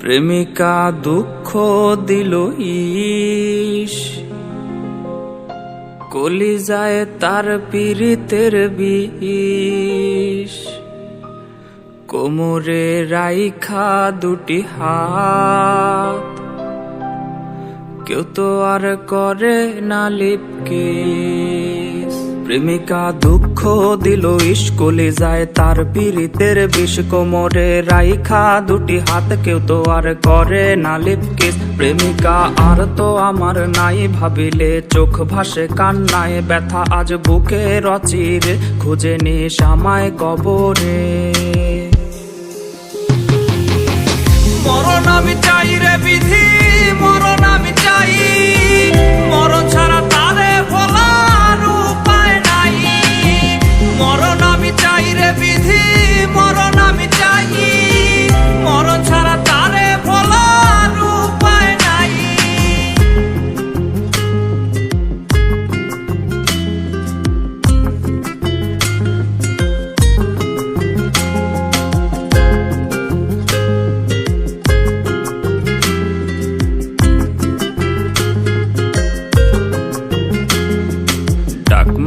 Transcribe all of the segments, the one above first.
প্রেমিকা দুঃখ দিল ইস, কলিজায় তার পীড়িতের বিষ। কোমরে রাইখা দুটি হাত, কেউ তো আর করে না লিপকিস। প্রেমিকা দুঃখ দিল ইস, কলিজায় তার পীড়িতের বিষ। কোমরে রাইখা দুটি হাত, কেউ তো আর করে না লিপকিস। প্রেমিকা আর তো আমার নাই, ভাবিলে চোখ ভাসে কান্নায়। ব্যথা আজ বুকে রচিরে, খুঁজে নিস আমায় কবরে। মরণ আমি চাই রে বিধি, মরণ আমি চাই। মরণ ছাড়া তারে বলার উপায় নাই। মরণ আমি চাই রে বিধি, মরণ আমি চাই। মরণ ছাড়া তারে বলার উপায় নাই।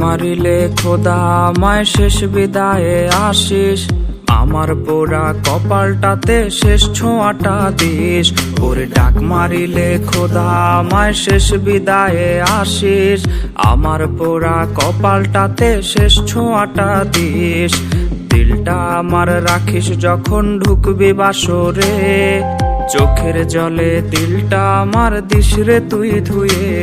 মারিলে খোদা আমায় শেষ বিদায়ে আসিস। আমার পোড়া কপালটাতে শেষ ছোঁয়াটা দিস। ওরে ডাক মারিলে খোদা আমায় শেষ বিদায়ে আসিস। আমার পোড়া কপালটাতে শেষ ছোঁয়াটা দিস। দিলটা আমার রাখিস যখন ঢুকবি বাসরে, চোখের জলে দিলটা আমার দিস রে তুই ধুয়ে।